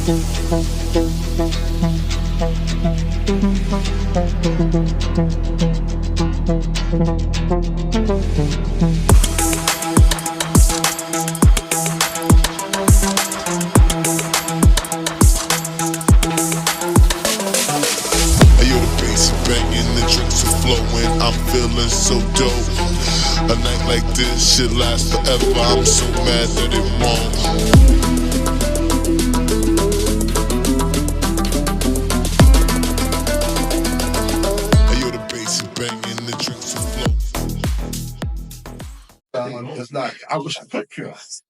Banging, the drinks are flowing, I'm feeling so dope. A night like this should last forever, I'm so mad that it won't. Ayo, the bass is banging, the drinks are flowing. It's not, I wish I could cure it.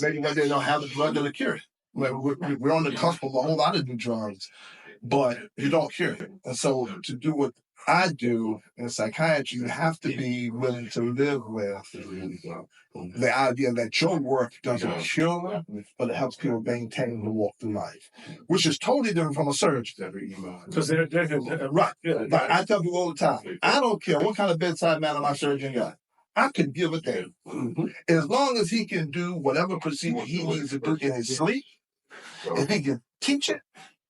Maybe one day they don't have the drug that'll cure it. We're on the cusp of a whole lot of new drugs, but you don't cure it. And so to do what I do in psychiatry, you have to be willing to live with the idea that your work doesn't cure, but it helps people maintain and walk through life, which is totally different from a surgeon. Because they're Right. Like I tell people all the time, I don't care what kind of bedside manner my surgeon got. I could give a damn. As long as he can do whatever procedure he needs to do in his sleep, if he can teach it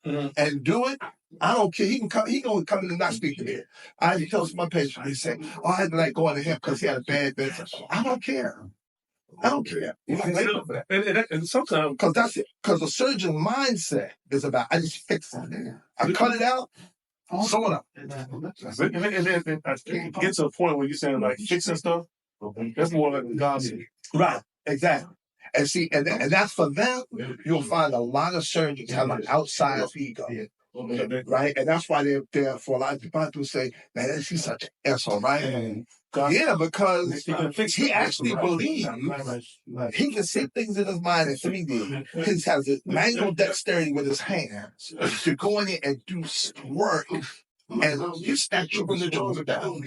and do it, I don't care. He gonna come in and not speak to me. I tell my patient, he say, "Oh, I had to like going to him because he had a bad bedside." I don't care. I don't care. And sometimes, because that's it. Because the surgeon mindset is about I just fix it. I cut it out. Someone else. and it gets to a point where you're saying like fixing stuff. That's more like the gossip. Right. Exactly. And see, and that's for them. You'll find a lot of surgeons have an outsized ego. Right? And that's why they're for a lot of people who say, man, he's such an asshole, right? Yeah, because he actually believes he can see things in his mind in 3D. He has a manual dexterity with his hands to go in there and do work, and you snatch your religion down.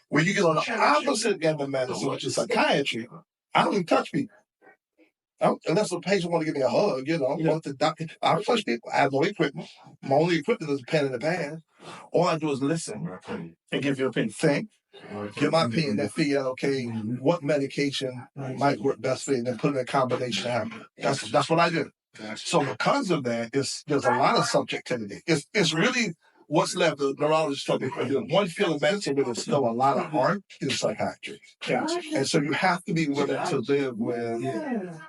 When you get on the opposite end of medicine, which is psychiatry, I don't even touch people. Unless the patient want to give me a hug, want the doctor. I don't touch people. I have no equipment. My only equipment is a pen and a pad. All I do is listen And give your opinion. think, get my opinion, then figure out, okay, what medication might work best for you, and then put in a combination out. That's what I do. So because of that, there's a lot of subjectivity. It's really what's left. The neurologist told me there's one field of medicine where there's still a lot of art is psychiatry. And so you have to be willing to live with the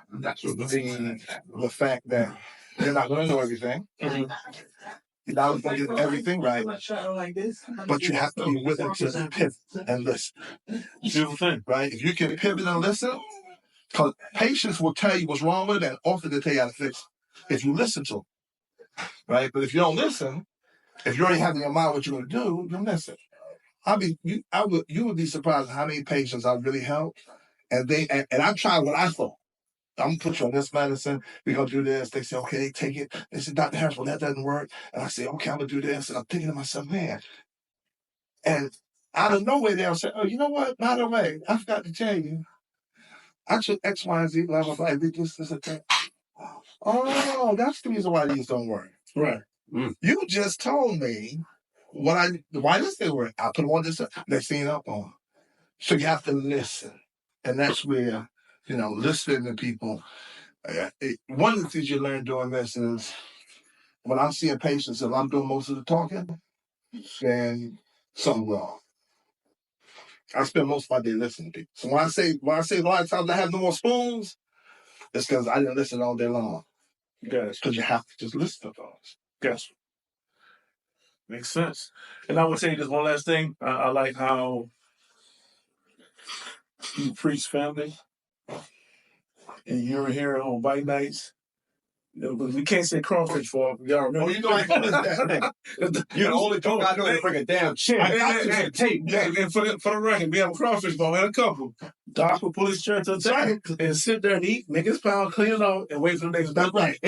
fact that you're not going to know everything. You're not going to get everything right, but you have to be willing to pivot and listen. Beautiful thing. Right? If you can pivot and listen, because patients will tell you what's wrong with it, and often they tell you how to fix it if you listen to them. Right? But if you don't listen, if you already have in your mind what you're going to do, you'll miss it. I mean, you would be surprised how many patients I really helped, and I tried what I thought. I'm going to put you on this medicine. We're going to do this. They say, okay, take it. They said, Dr. Harris, well, that doesn't work. And I say, okay, I'm going to do this. And I'm thinking to myself, man. And out of nowhere, they'll say, oh, you know what? By the way, I forgot to tell you. I took X, Y, and Z, blah, blah, blah. This, and that. Oh, that's the reason why these don't work. Right. You just told me why this didn't work. I put them on this. Next thing you know, so you have to listen. And that's where, listening to people. One of the things you learn doing this is when I'm seeing patients, if I'm doing most of the talking, then something wrong. I spend most of my day listening to people. So when I say a lot of times I have no more spoons, it's because I didn't listen all day long. Yes. Because you have to just listen to those. Yes. Makes sense. And I would say just one last thing. I like how you preach family. And you're here on bike nights. We can't say crawfish for y'all remember. Oh, you know I know that. You're the only joke I know to bring a damn chair. And for the record, we have a crawfish ball and a couple. Doc will pull his chair to the table and sit there and eat, make his pound, clean it off, and wait for the next. That's right.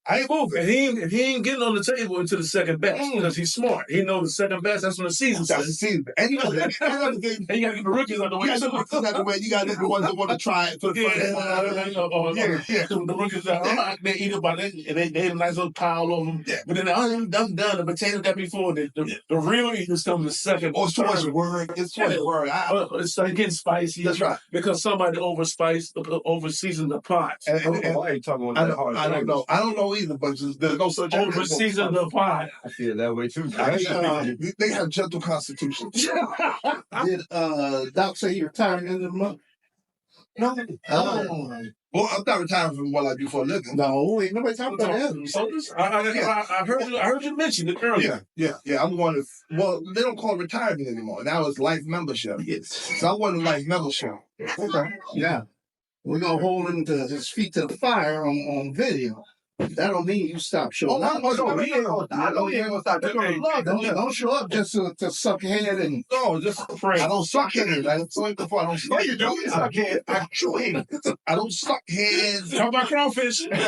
I ain't moving. And he ain't getting on the table until the second best because he's smart. He knows the second best. That's when the season starts. That's the season. And you know that. And you gotta get the rookies out the way. You gotta get the rookies out the way. You gotta get the ones that want to try it for the The rookies out. They eat about it, and they have a nice little pile of them. Yeah. But then I'm done. The potatoes got before. The real eaters come the second. Oh, it's too much work. It's too much work. It's getting spicy. That's right. Right. Because somebody overseasoned the pot. And, I don't know why you talking about that hard. I don't know. I don't know either, but there's no such thing. Overseasoned the pot. I feel that way too. They have gentle constitutions. Did Doc say he retired at the end of the month? No. Well, I'm not retiring from what I do for a living. No, ain't nobody talking about that. So I heard you mention it earlier. Yeah. I'm going to. Well, they don't call it retirement anymore. Now it's life membership. Yes. So I want a life membership. Okay. Yeah. We're gonna hold him to his feet to the fire on video. That don't mean you stop showing up. I know he ain't gonna stop. They're gonna love them. Don't show up just to suck your head and No, just pray. I don't suck heads. I don't suck heads. I don't suck heads. Talk about crawfish. And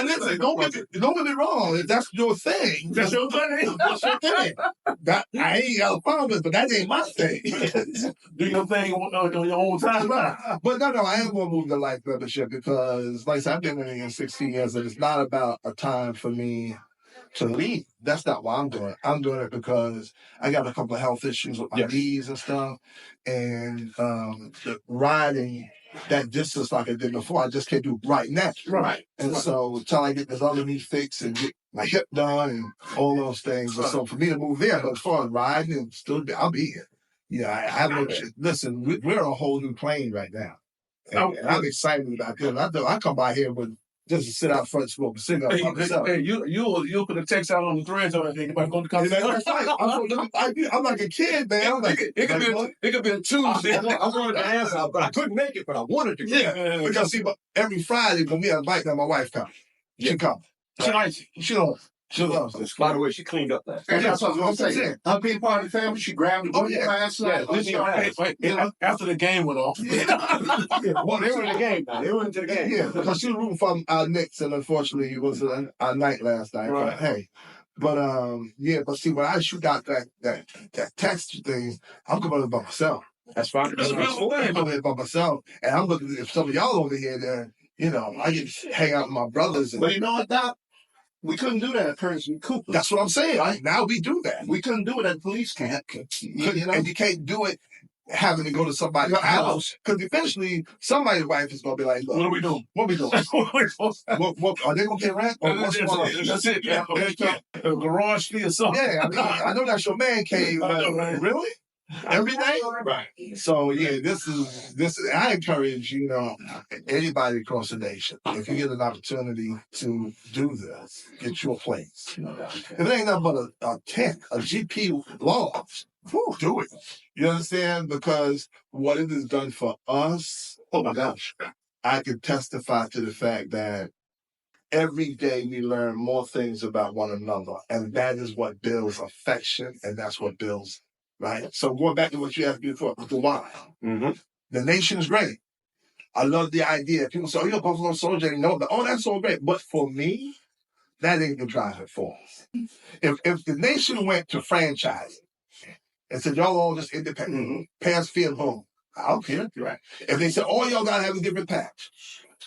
listen, don't get me wrong. If that's your thing, That's your thing. that's your thing. That I ain't got a problem with, but that ain't my thing. Do your thing on your own time. But no, I am going to move to life membership because, like I said, I've been in it 16 years, and it's not about a time for me to leave. That's not why I'm doing it. I'm doing it because I got a couple of health issues with my knees and stuff, and the riding that distance like I did before, I just can't do right now. Right. And so until I get this other knee fixed and get my hip done and all those things, but so for me to move there, but as far as riding and still, I'll be here. Yeah, I have no. Listen, we're on a whole new plane right now. And I'm excited about this. I come by here with just to sit out front and smoke a cigar. Hey, you'll put a text out on the threads or anything. Anybody going to come? That's right. I'm like a kid, man. I'm like, it could be a Tuesday. I wanted to answer, but I couldn't make it, but I wanted to. Yeah, because see, but every Friday when we have a bike, now my wife comes. She comes. She likes it. She loves this. By the way, she cleaned up that. And that's what I'm saying. Her being part of the family, she grabbed the book last night. After the game went off. Well, they were in the game now. They were into the game. Yeah, because she was rooting for our Knicks, and unfortunately, it was our night last night. Right. But hey, but see, when I shoot out that text thing, I'm coming up by myself. That's fine. That's I'm coming up by myself, and I'm looking. If some of y'all over here, then I get to hang out with my brothers. But you know what, Doc? We couldn't do that at Percy Cooper. That's what I'm saying. Right? Now we do that. We couldn't do it at police camp. And you can't do it having to go to somebody's house. Because eventually, somebody's wife is going to be like, look, What are we doing? what are they going to get rent? Or what's going on? That's it. Yeah. A garage fee or something. Yeah, I know that's your man cave. I know, right? Really? Every day? Right. So, yeah, this is, I encourage, anybody across the nation, if you get an opportunity to do this, get your place. If it ain't nothing but a tent, a GP loft, do it. You understand? Because what it has done for us, oh my gosh, I can testify to the fact that every day we learn more things about one another, and that is what builds affection, and that's what builds. Right? So going back to what you asked before, the why. Mm-hmm. The nation is great. I love the idea. People say, Buffalo Soldier, that's so great. But for me, that ain't the driving force. If the nation went to franchising and said, y'all all just independent, pass, field, home, I don't care. Right. If they said, all y'all gotta have a different patch,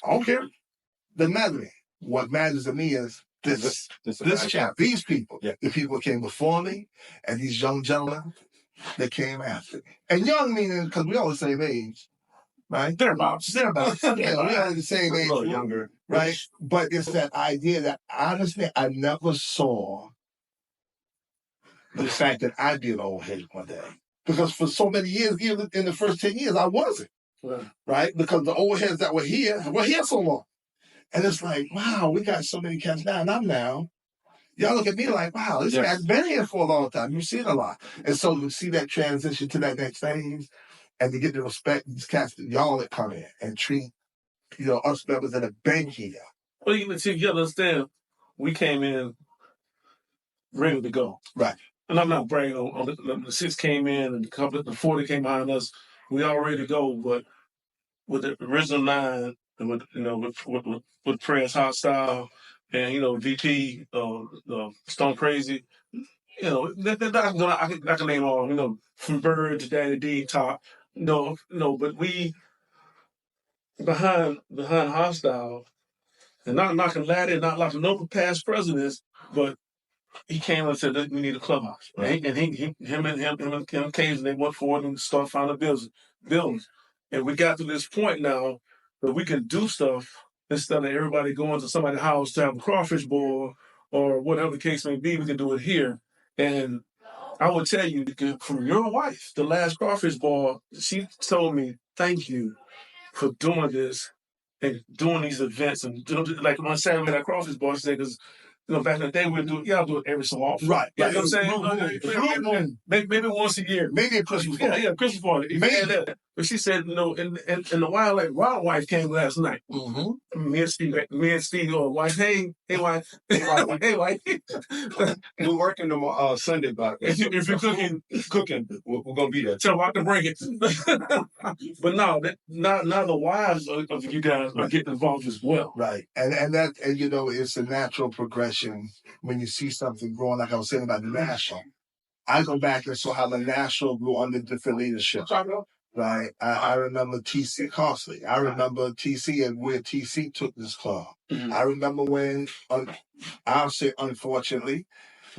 I don't care. Doesn't matter to me. What matters to me is this chap, these people, the people that came before me, and these young gentlemen that came after me. And young meaning, because we all the same age, right? Thereabouts. We are the same age. A little younger. Right? But it's that idea that honestly, I never saw the fact that I'd be an old head one day. Because for so many years, even in the first 10 years, I wasn't. Right? Because the old heads that were here so long. And it's like, wow, we got so many cats now, and I'm now. Y'all look at me like, wow, this guy's been here for a long time. You've seen a lot. And so to see that transition to that next phase and to get the respect these cats, y'all that come in and treat, us members that have been here. Well, you understand, we came in ready to go. Right. And I'm not bragging on the 6 came in and the 40 came behind us. We all ready to go, but with the original 9, and with Press Hostile, and VP, Stone Crazy, I can name all, from Bird to Daddy D, Top, but we behind Hostile, and not knocking Laddie, not knocking no past presidents, but he came and said that we need a clubhouse. Right? And him and Cage, they went forward and started finding buildings. And we got to this point now that we can do stuff instead of everybody going to somebody's house to have a crawfish boil or whatever the case may be. We can do it here. And I will tell you, from your wife, the last crawfish boil, she told me, "Thank you for doing this and doing these events." And like on Saturday at crawfish boil, she said, because back in the day, we'd do it. Y'all do it every so often. Right. You know what I'm saying? Maybe once a year. Maybe a Christmas party. Yeah, Christmas party. Maybe. But she said, and the wild wife came last night. Mm-hmm. Me and Steve, wife, hey wife, hey wife. We're working tomorrow, Sunday, but if you're cooking, we're gonna be there. So I can bring it. But now the wives of you guys are getting involved as well. Right. And it's a natural progression when you see something growing, like I was saying about the national. I go back and saw how the national grew under different leadership. Right. I remember TC Costley. I remember TC and where TC took this club. Mm-hmm. I remember when, I'll say unfortunately,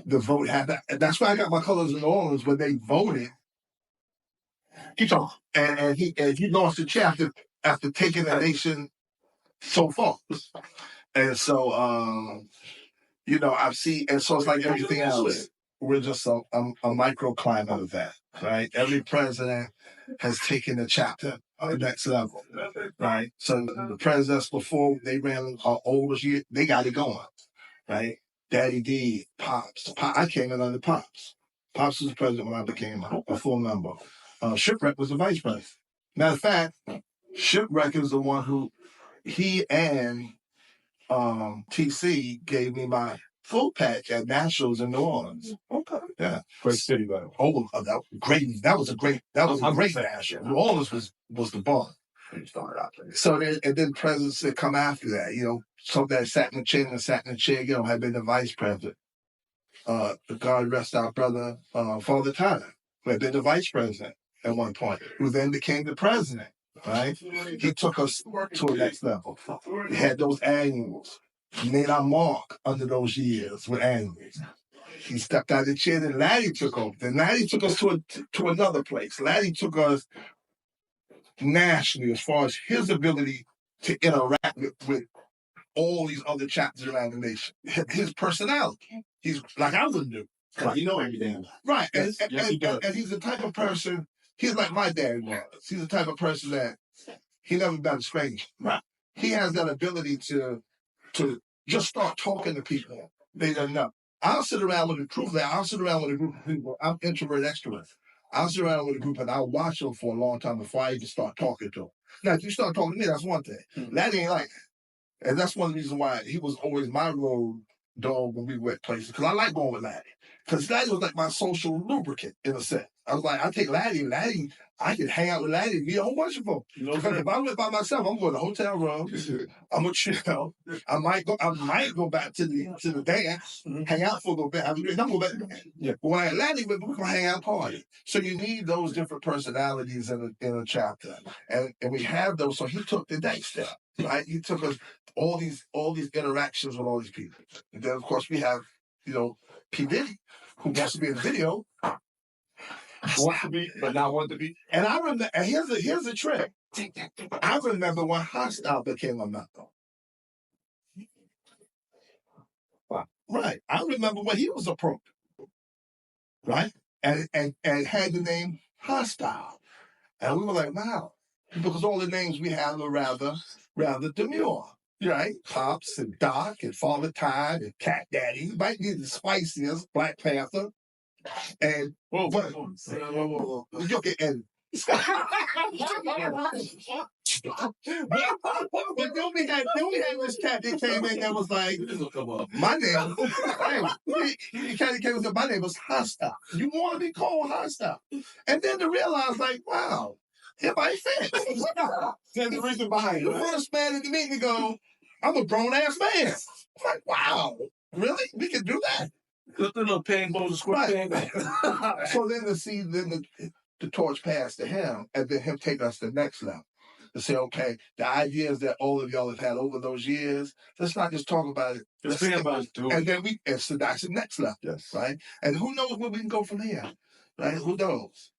the vote happened. That's why I got my colors in New Orleans when they voted. Keep talking. And he lost the chair after taking the nation so far. And so, I've seen, and so it's like everything else. We're just a microclimate of that, right? Every president has taken a chapter on the next level, right? So the presidents before they ran oldest year, they got it going, right? Daddy D, Pops. I came in under Pops. Pops was the president when I became a full member. Shipwreck was the vice president. Matter of fact, Shipwreck is the one who he and TC gave me my full patch at Nationals in New Orleans. Okay. Yeah. Great city, by the way. Oh, that was great. That was a great national. New Orleans was the bar. So then presidents that come after that, some that sat in the chair, had been the vice president. God rest our brother, Father Tyler, who had been the vice president at one point, who then became the president. Right? He took us to a next level. We had those annuals. He made our mark under those years with annuals. He stepped out of the chair, and Laddie took over. Then Laddie took us to another place. Laddie took us nationally as far as his ability to interact with all these other chapters around the nation. His personality. He's like I wouldn't do. Right. You know everything. Right. And he's the type of person. He's like my dad was. He's the type of person that he never met a stranger. Right. He has that ability to just start talking to people they don't know. I'll sit around with a group of people. I'm introvert, extrovert. I'll sit around with a group and I'll watch them for a long time before I even start talking to them. Now, if you start talking to me, that's one thing. Mm-hmm. That ain't like that. And that's one of the reasons why he was always my road dog when we went places. Because I like going with Laddie. Because Laddie was like my social lubricant, in a sense. I was like, I take Laddie, I can hang out with Laddie and meet a whole bunch of folks. Because if I went by myself, I'm going to the hotel room, I'm going to chill. I might go back to the dance, hang out for a little bit. I'm going back. Yeah. But when I had Laddie, we're going to hang out party. So you need those different personalities in a chapter. And we have those. So he took the next step, right? He took us all these interactions with all these people. And then, of course, we have, P. Diddy, who wants to be in the video. Want to be, but not want to be. And I remember, and here's the trick. I remember when Hostile became a member. Wow. Right. I remember when he was approached. Right? And had the name Hostile. And we were like, wow. Because all the names we have are rather demure. Right? Pops and Doc and Father Tide and Cat Daddy. You might need the spiciest Black Panther. And okay, and but then we had this cat that came in that was like, my name. The cat that came and said, my name was Hostile. You want to be called Hostile? And then to realize, like, wow, it might fit. There's the reason behind it. The first man in the meeting go, I'm a grown ass man. I'm like, wow, really? We can do that? The little paintballs, square right. So then the torch passed to him, and then him take us to the next level. to say, okay, the ideas that all of y'all have had over those years, let's not just talk about it. Let's think about it, dude. And then so that's the next level, Yes. right? And who knows where we can go from here, right? Who knows?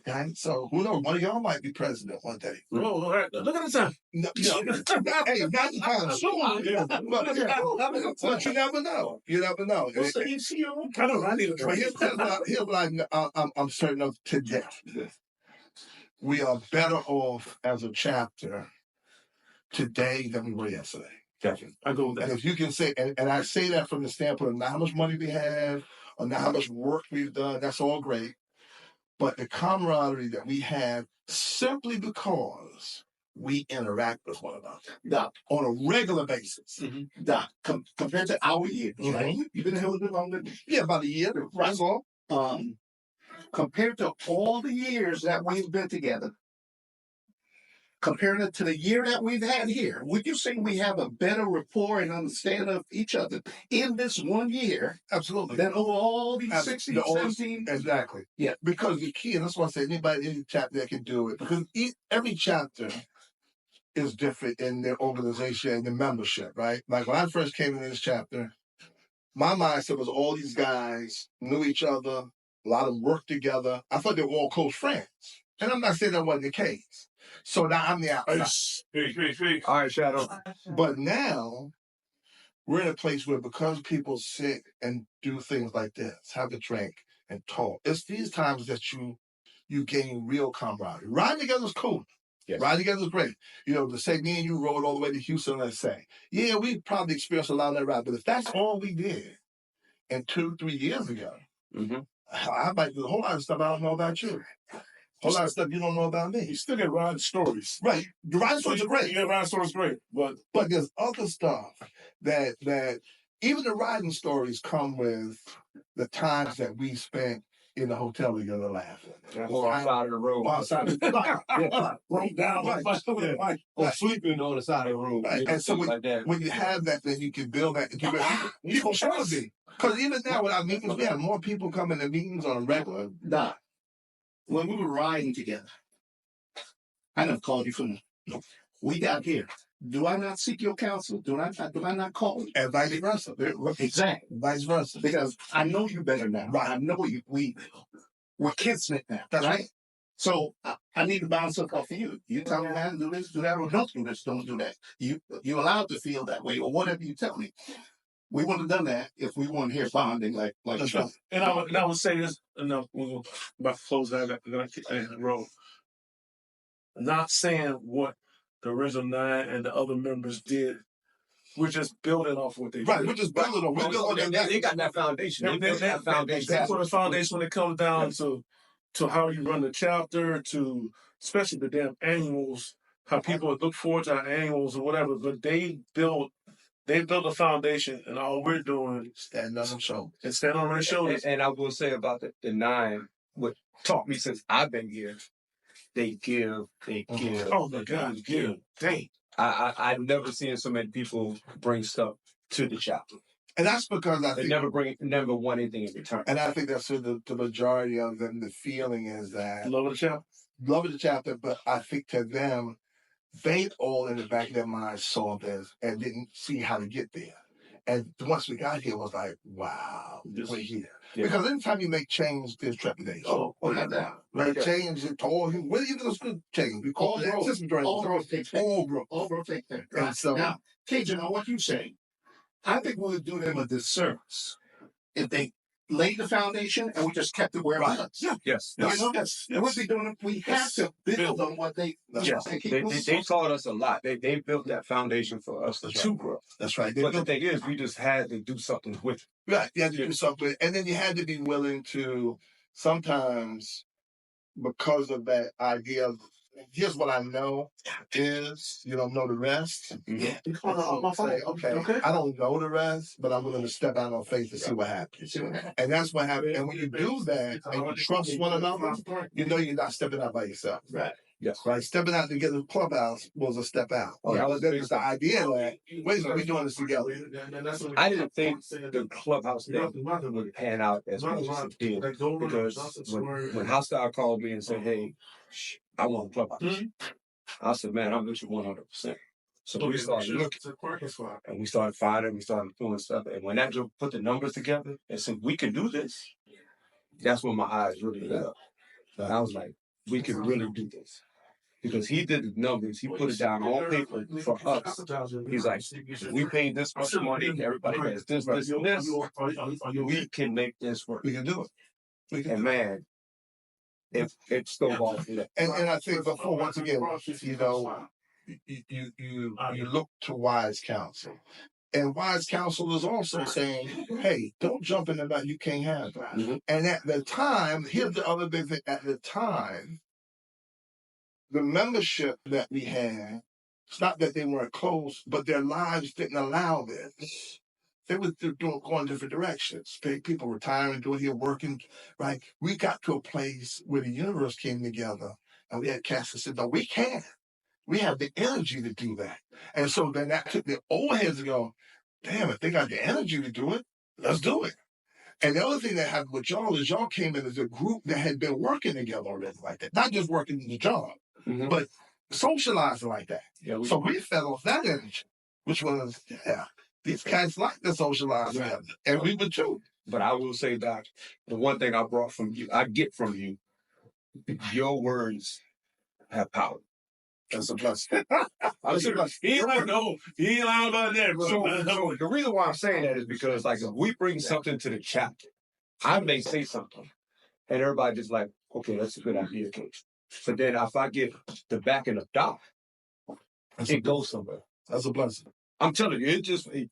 Right? So who knows? One of y'all might be president one day. Oh, all right. Look at the time. No, hey, not the time. But you never know. You never know. I know. I need a But here's what I'm certain of today. We are better off as a chapter today than we were yesterday. Definitely. I go with And that. if you can say, and I say that from the standpoint of not how much money we have or not how much work we've done, that's all great. But the camaraderie that we have simply because we interact with one another. Doc, on a regular basis. Doc, compared to our years, right? You've been here with us longer. Yeah, about a year. That's all. Compared to all the years that we've been together, comparing it to the year that we've had here, would you say we have a better rapport and understanding of each other in this 1 year Absolutely. than over all these 16, 17? Exactly. Yeah. Because the key, and that's why I say anybody in any chapter that can do it, because every chapter is different in their organization and their membership, right? Like when I first came into this chapter, my mindset was all these guys knew each other, a lot of them worked together. I thought they were all close friends. And I'm not saying that wasn't the case. So now I'm the outside. All right, Shadow. But now we're in a place where because people sit and do things like this, have a drink and talk, it's these times that you gain real camaraderie. Riding together is cool. Yes. Riding together is great. You know, to say me and you rode all the way to Houston, let's say. Yeah, we probably experienced a lot of that ride, but if that's all we did and 2-3 years ago, I might do a whole lot of stuff I don't know about you. A whole lot of stuff you don't know about me. You still get riding stories. Right. The riding stories are great. Yeah, riding stories great. But there's other stuff that even the riding stories come with the times that we spent in the hotel together laughing. Or outside of the room. Outside of the broke down. Right. Or sleeping on the side of the room. Right. And so like that. when you have that, then you can build that. You can show me. Because even now with our meetings, we have more people coming to meetings on a regular. Doc, when we were riding together, I never called you from. We got here. Do I not seek your counsel? Do I not call you? And vice versa. Exactly. Vice versa. Because I know you better now. Right. I know you. We're kinsmen now. That's right. So I need to bounce stuff off of you. You tell me, man, do this, do that, or don't do this, don't do that. You're allowed to feel that way, or whatever you tell me. We wouldn't have done that if we weren't here bonding like that's each other. right. And I would say this, and we're about to close that up. We're going to keep that roll. Not saying what the original 9 and the other members did. We're just building off what they Right. did. We're just building on. We're building on that. They got that foundation. They got that foundation. That's what the foundation when it comes down to how you run the chapter, to especially the damn annuals, how people look forward to our annuals or whatever. But they built a foundation, and all we're doing Stand on them shoulders. is stand on their shoulders. And I will say about the 9, what taught me since I've been here, they give. Oh my God, give. Dang. I've never seen so many people bring stuff to the chapter. And that's because I They think never want anything in return. and I think that's the majority of them. The feeling is that Love of the chapter. love of the chapter, but I think to them, they all in the back of their minds saw this and didn't see how to get there. And once we got here, it was like, wow, we're here. Yeah. Because anytime you make change, there's trepidation. Oh, not that. Right? Change is all, whether even it's good change, we call it All growth takes place. all growth. All growth takes place. And so, Now, Cajun, on what you say, I think we would do them a disservice if they laid the foundation and we just kept it where it was. Yeah. Yes. You know? Yes. And we'd be doing it. We have to build on what they. Yes. They taught us a lot. They built that foundation for us to grow. That's right. But the thing is, we just had to do something with it. Right. You had to do something. And then you had to be willing to sometimes, because of that idea of, here's what I know is, you don't know the rest. Yeah. Say, okay, I don't know the rest, but I'm willing to step out on faith to see what happens. And that's what happened. And when you do that and you trust one another, you know you're not stepping out by yourself. Right. Yes. Right? Stepping out to get the clubhouse was a step out. That was the idea that, wait, we're doing this together. I didn't think the clubhouse thing would pan out as much as it did. Because when Hostile called me and said, hey, I want a clubhouse. I said, man, I'm with you 100%. So we started looking, and we started finding, we started doing stuff. And when that Joe put the numbers together and said, we can do this, that's when my eyes really lit up. And I was like, we can really do this. Because he did the numbers, he put it down on paper for us. He's like, if we paid this much money, everybody has this, we can make this work. We can do it. And man, it stole off from that. And I think before, once again, you know, you look to wise counsel. And wise counsel is also saying, hey, don't jump in the back, you can't have that. Mm-hmm. And at the time, here's the other big thing, at the time, the membership that we had, it's not that they weren't close, but their lives didn't allow this. They were going different directions. People retiring, doing here, working, right? We got to a place where the universe came together, and we had cats that said, no, we can. We have the energy to do that. And so then that took the old heads to go, damn, if they got the energy to do it, let's do it. And the other thing that happened with y'all is y'all came in as a group that had been working together already like that. Not just working in the job, but socializing like that. Yeah, so we fed off that energy, which was, yeah, these cats like to socialize together. And we would too. But I will say that the one thing I brought from you, I get from you, your words have power. That's a blessing. He ain't lying about that, bro. So the reason why I'm saying that is because, like, if we bring something to the chapter, I may say something, and everybody just like, okay, that's a good idea, Coach. But then if I get the backing of Doc, it goes somewhere. That's a blessing. I'm telling you,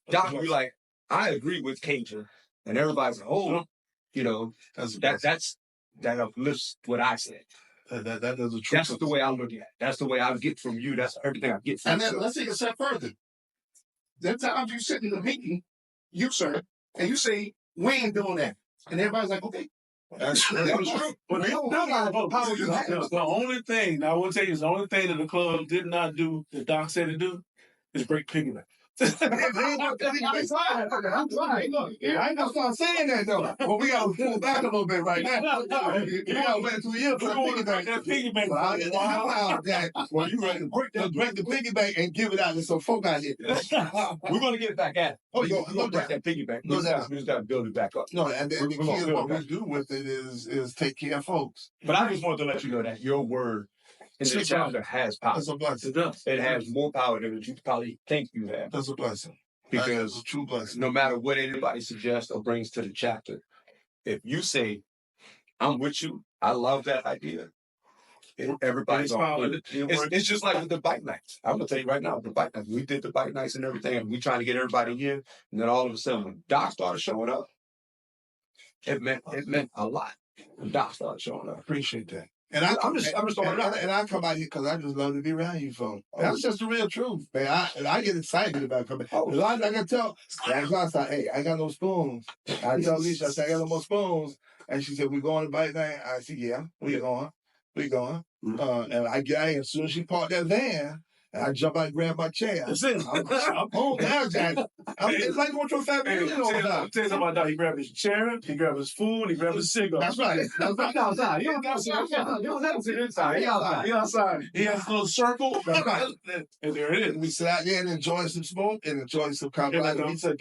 Doc will be like, I agree with Cajun, and everybody's like, oh, you know, that uplifts what I said. That is a truth. That's the way I look at it. That's the way I get from you. That's everything I get from you. And then let's take a step further. That times you sit in the meeting, you, sir, and you say, we ain't doing that. And everybody's like, okay. That's true. But the only thing, I will tell you, the only thing that the club did not do, that Doc said to do, is break piggyback. I'm trying. Look, I ain't gonna saying that though. But we gotta pull back a little bit right now. We gotta wait 2 years for that piggyback. Well, you ready to break the piggyback and give it out to some folk out here. We're gonna get it back at it. Oh, you're gonna break that piggyback. We just gotta build it back up. No, and the key is what we do with it is take care of folks. But I just wanted to let you know that your word in the chapter has power. That's a blessing. It has more power than you probably think you have. That's a blessing. Because that's a true blessing. No matter what anybody suggests or brings to the chapter, if you say, I'm with you, I love that idea, everybody's on it. It's just like with the bike nights. I'm going to tell you right now, the bike nights. We did the bike nights and everything, and we trying to get everybody here. And then all of a sudden, when Doc started showing up, it meant a lot. When Doc started showing up. Appreciate that. And I'm just and I come out here because I just love to be around you folks. That's just the real truth, man. I get excited about coming. A lot I can tell. I said, hey, I got no spoons. I tell Alicia, I said, I got no more spoons. And she said, we going to bite night? I said, yeah, we going. And I get out here as soon as she parked that van. And I jump out and grab my chair. That's it. I'm home now, Jack. It's like going to a family reunion all the time. I'll tell you something about that. He grabbed his chair, he grabbed his food, he grabbed his cigarette. That's right. Outside. You don't got to sit inside. He outside. He has a little circle. That's right. And there it is. We sit out there and enjoy some smoke and enjoy some conversation.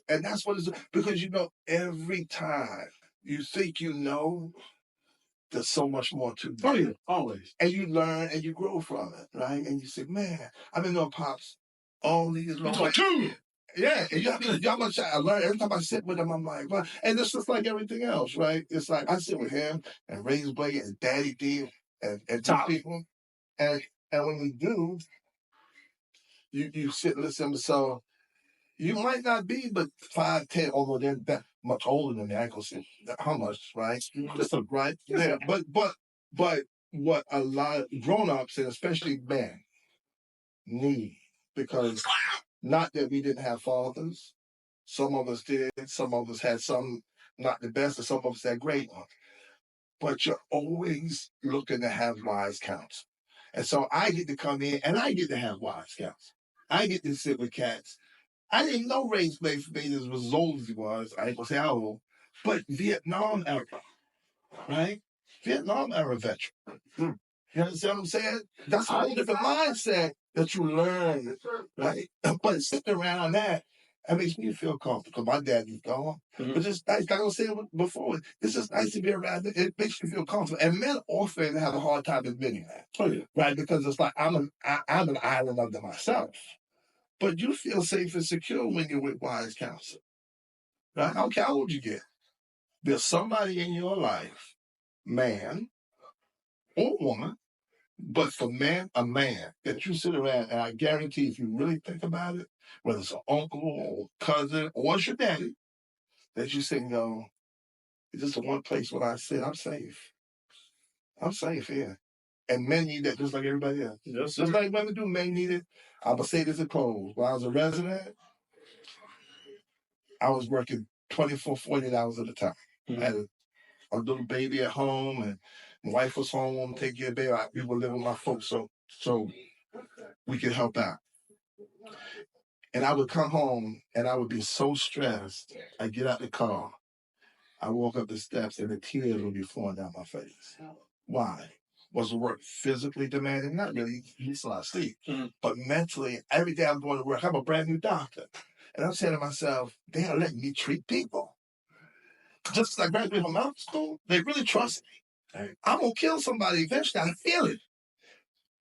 And that's what it's because every time you think you know, there's so much more to it. Oh, yeah, always. And you learn and you grow from it, right? And you say, man, I've been doing Pops all these long years. Yeah, and y'all much I learn every time I sit with him, I'm like, well, and it's just like everything else, right? It's like I sit with him and Ray's Blake and Daddy D and top people. And when you do, you sit and listen. So you might not be but 5, 10, although they're that much older than me. I ain't gonna say how much, right? Just right. Yeah. But what a lot of grown-ups and especially men need, because not that we didn't have fathers. Some of us did, some of us had some not the best, and some of us had great ones. But you're always looking to have wise counsel. And so I get to come in and I get to have wise counsel. I get to sit with cats. I didn't know Ray's Blake for me as old as he was. I ain't gonna say how old, but Vietnam era, right? Vietnam era veteran. You understand what I'm saying? That's a whole different mindset that you learn, right? But sitting around that makes me feel comfortable. My dad is gone. But it's nice, like I was saying before, it's just nice to be around it. It makes you feel comfortable. And men often have a hard time admitting that, right? Because it's like, I'm an island unto myself. But you feel safe and secure when you're with wise counsel, right? I don't care how old you get. There's somebody in your life, man or woman, but for a man, that you sit around, and I guarantee if you really think about it, whether it's an uncle or cousin or it's your daddy, that you sit and go, it's just the one place where I sit, I'm safe. I'm safe here. And men need that just like everybody else. Yes, just like women do, men need it. I'm going to say this in close. When I was a resident, I was working 24, 48 hours at a time. I had a little baby at home, and my wife was home, taking care of the baby. We were living with my folks, so we could help out. And I would come home, and I would be so stressed. I'd get out the car. I walk up the steps, and the tears would be flowing down my face. Why? Was the work physically demanding? Not really. You need a lot of sleep. But mentally, every day I'm going to work, I'm a brand new doctor. And I'm saying to myself, they are letting me treat people. Just as I graduated from medical school, they really trust me. I'm going to kill somebody eventually. I feel it.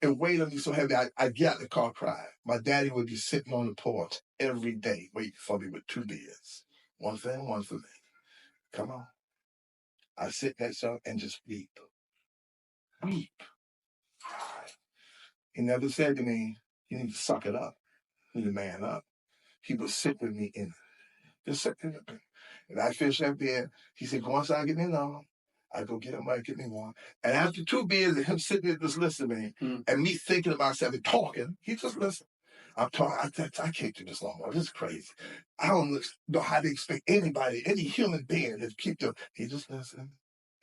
And weight on me so heavy, I get out the car crying. My daddy would be sitting on the porch every day waiting for me with 2 beers. One for him, one for me. Come on. I sit next to him and just weep. Weep. He never said to me, you need to suck it up. You need to man up. He would sit with me in it. Just sit in it. And I finished that beer. He said, go inside, get me another. I go get him, get me one. And after 2 beers and him sitting there just listening to me, and me thinking about myself and talking, he just listened. I'm talking, I can't do this no more. This is crazy. I don't know how to expect anybody, any human being to keep them. He just listened.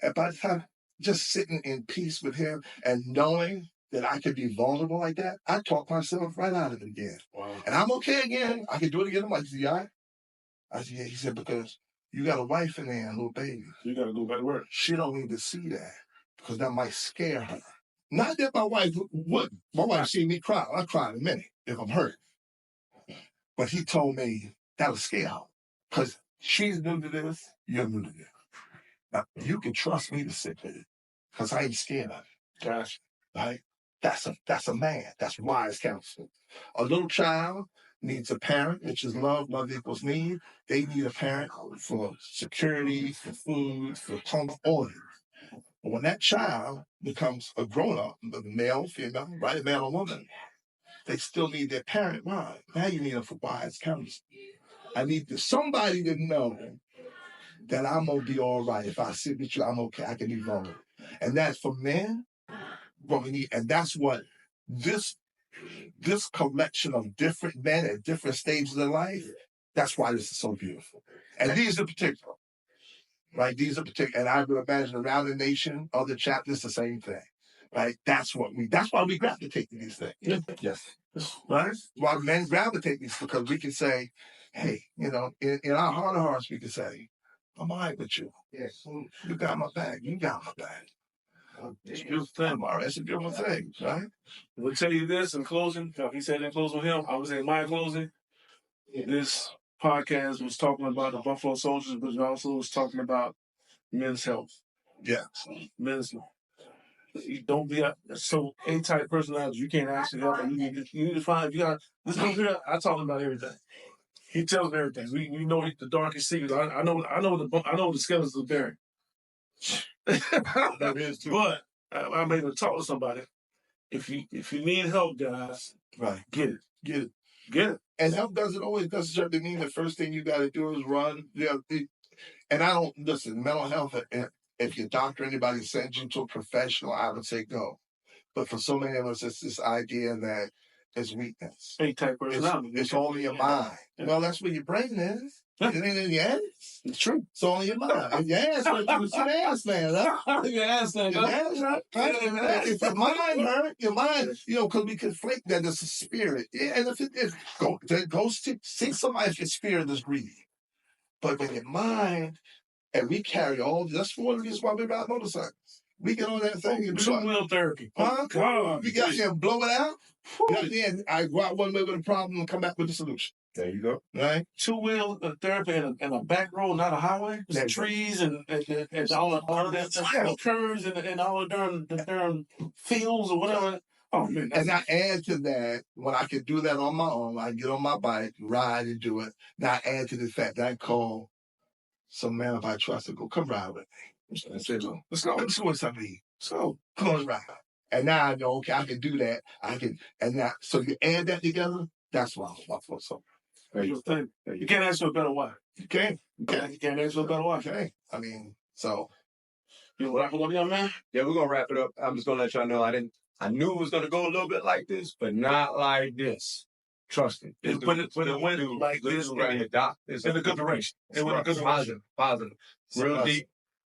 And by the time just sitting in peace with him and knowing that I could be vulnerable like that, I talked myself right out of it again. Wow. And I'm okay again. I can do it again. I'm like, yeah. I said, yeah. He said, because you got a wife in there and a little baby. You got to go back to work. She don't need to see that because that might scare her. Not that my wife wouldn't. My wife see me cry. I cry in a minute if I'm hurt. But he told me that'll scare her because she's new to this, you're new to this. Now, you can trust me to sit with it because I ain't scared of it. Gosh. Right? That's a man. That's wise counsel. A little child needs a parent, which is love. Love equals need. They need a parent for security, for food, for comfort, all of it. But when that child becomes a grown-up, male, female, right, male or woman, they still need their parent. Why? Now you need them for wise counsel. I need somebody to know that I'm going to be all right. If I sit with you, I'm okay. I can be vulnerable. And that's for men, what we need. And that's what this collection of different men at different stages of life, that's why this is so beautiful. And these are particular. Right? These are particular. And I would imagine around the nation, other chapters, the same thing. Right? That's why we gravitate to these things. Yes. Right? Why men gravitate to these, because we can say, hey, in our heart of hearts, we can say, I'm all right with you. Yes. You got my back. You got my back. It's a beautiful thing. All right. It's a beautiful thing, right? We'll tell you this in closing. He said in closing with him. I was in my closing. This podcast was talking about the Buffalo Soldiers, but it also was talking about men's health. Yeah. Men's health. You don't be so A-type personality. You can't actually help. You need to find. You got this here. I talk about everything. He tells me everything. We know the darkest secrets. I know the skeletons are buried. That is true. But I'm able to talk to somebody. If you need help, guys, right, get it. And help doesn't always necessarily mean the first thing you got to do is run. And I don't listen. Mental health. If your doctor, anybody sends you to a professional, I would say go. But for so many of us, it's this idea that it's weakness. A-type personality. It's only your mind. Yeah. Well, that's where your brain is. It ain't in your ass. It's true. It's only your mind. If your ass hurt, it's your ass, man. Huh? Your ass, man. Your ass hurt. Right? If your mind hurt, your mind, because we conflate that it's a spirit. Yeah, and if it go see somebody if your spirit is greedy. But when your mind, and we carry all, that's one of the reasons why we ride motorcycles. We get on that thing and do Two it. wheel therapy. Huh? Oh, God. We got here and blow it out. Then I go out one way with a problem and come back with the solution. There you go. Right? Two wheel therapy and a back road, not a highway. With trees and all of that curves and all the darn fields or whatever. Oh man. And I add to that, when I can do that on my own, I get on my bike, ride and do it. Now I add to the fact that I call some man if I trust to go, come ride with me. Let's go. Let's go to something. So come on, ride. And now I know, okay, I can do that. So you add that together, that's why I'm for so. You can't ask for a better wife. You can't. You can't ask for a better wife. Okay. I mean, so. You wrap it up, young man? Yeah, we're gonna wrap it up. I'm just gonna let y'all know I knew it was gonna go a little bit like this, but not like this. Trust me. When it went like this, right here, Doc. It's in a good direction. It went in a good direction. Positive. Real deep.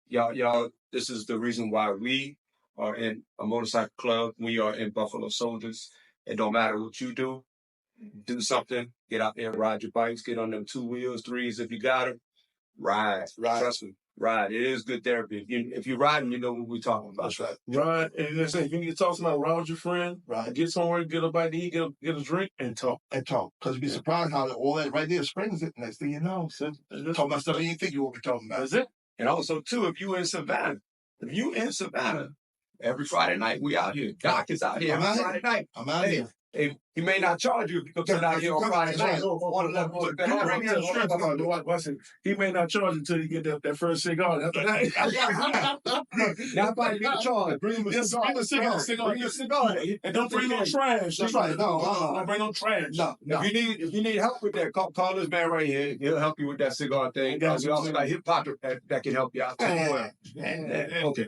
Y'all, this is the reason why we are in a motorcycle club. We are in Buffalo Soldiers. It don't matter what you do. Do something. Get out there, ride your bikes. Get on them 2 wheels, 3s if you got them. Ride. Trust me. Ride. It is good therapy. If you're riding, you know what we're talking about. That's right. Ride. And they say, if you need to talk to somebody, ride with your friend. Right. Get somewhere, get a bite to eat, get a drink, and talk. Because you'd be surprised how all that right there springs it. Next thing you know, talking about stuff you didn't think you would be talking about. That's it. And also, too, if you in Savannah, every Friday night, we out here. Doc is out here every Friday night. I'm out here. He may not charge you if you come out here on Friday night. He may not charge until you get that first cigar. After that, Now, everybody get a charge. Bring him a cigar. Bring a cigar. And don't bring no trash. That's right. No, don't bring no trash. No. If you need help with that, call this man right here. He'll help you with that cigar thing. We also got hip hop that can help you out too. Okay.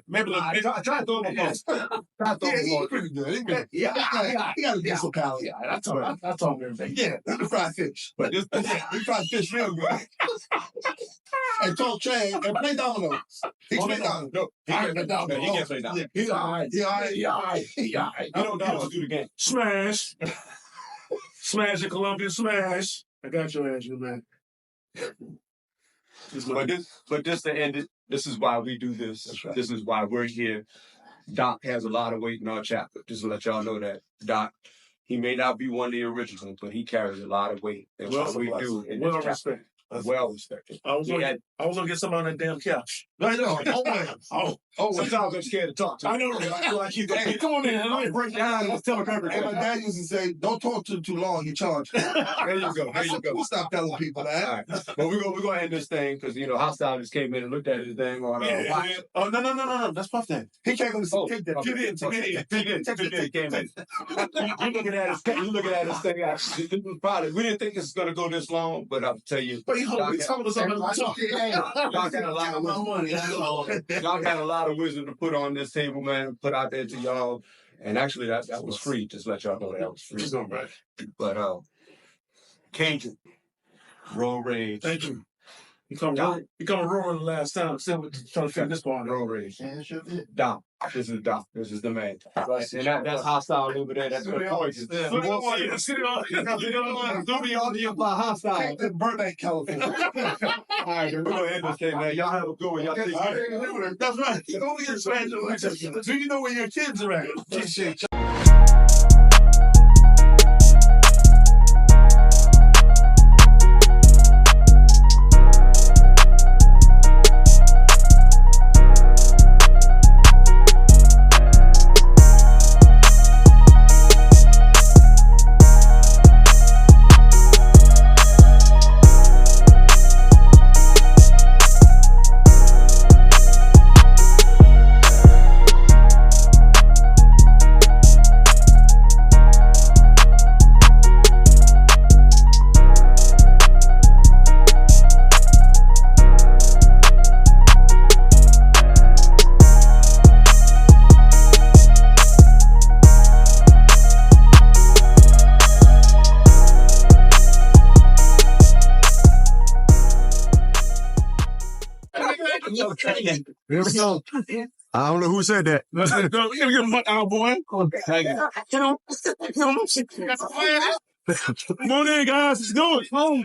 Maybe I try to throw him a phone. He's pretty good. Yeah. He got a decent palate. Yeah, I told him everything. Yeah, we fried fish. But this, We fried fish real good. And talk trash and play dominoes. He play dominoes. No, he can't play dominoes. He can't play dominoes. He's all right. You don't do the game. Smash. Smash in Columbia, smash. I got your ass, you man. But this to end it, this is why we do this. That's right. This is why we're here. Doc has a lot of weight in our chapter. Just to let y'all know that. Doc, he may not be one of the originals, but he carries a lot of weight. That's what we do in this chapter. Respect. Well respected. I was gonna get somebody on that damn couch. I know. Sometimes I'm scared to talk to him. I know. I keep going. Hey, come on in. Let me break down and tell him everything. And my dad used to say, don't talk too long, you charge. There you go. We'll stop telling people that. All right. But we're gonna end this thing because Hostile just came in and looked at his thing on watch. Oh no. That's Puff thing. He came in and He came in. You looking at his thing. We didn't think this was gonna go this long, but I'll tell you. But he told us something. Y'all got a lot of money. Y'all got a lot of wisdom to put on this table, man. Put out there to y'all. And actually, that was free. Just let y'all know that was free. But Cajun, Roll Rage. Thank you. You come roaring the last time. Still trying to figure this part out. Roll Rage. Dom. This is Dom. This is the man. Right. And that's Hostile over there. That's the voice. Audio by Hostile. Burbank, California. All right, we're going to end this thing, man. Y'all have a good one. Y'all take care. That's right. Do you know where your kids are at? Appreciate I don't know who said that. We're gonna get him our boy. Come on in, guys. Let's go. Come on.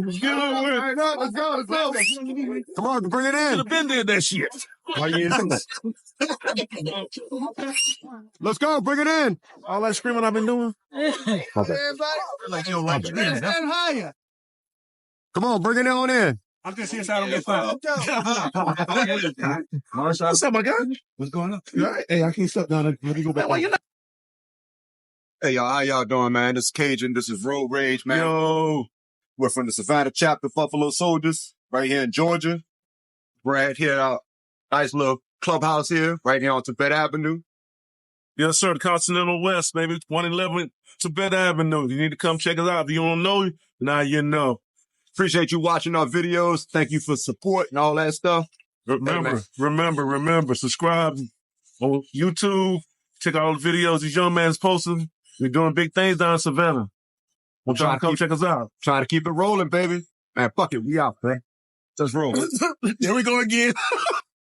Let's get on with it. Let's go. Come on, bring it in. Should have been there that shit. Why you in? Let's go, bring it in. All that screaming I've been doing. Like you don't like it. Stand higher. Come on, bring it on in. I'm just here so I don't get fired. What's up, my guy? What's going on? You all right? Hey, I can't stop down there. Let me go back. Why you not? Hey, y'all, how y'all doing, man? This is Cajun. This is Road Rage, man. Yo. We're from the Savannah Chapter Buffalo Soldiers, right here in Georgia. We're at here, our nice little clubhouse here, right here on Tibet Avenue. Yes, sir. The Continental West, baby. 111 Tibet Avenue. You need to come check us out. If you don't know, now you know. Appreciate you watching our videos. Thank you for support and all that stuff. Remember, subscribe on YouTube. Check out all the videos these young man's posting. We're doing big things down in Savannah. I'm trying to come check us out. Trying to keep it rolling, baby. Man, fuck it. We out, man. Let's roll. There we go again.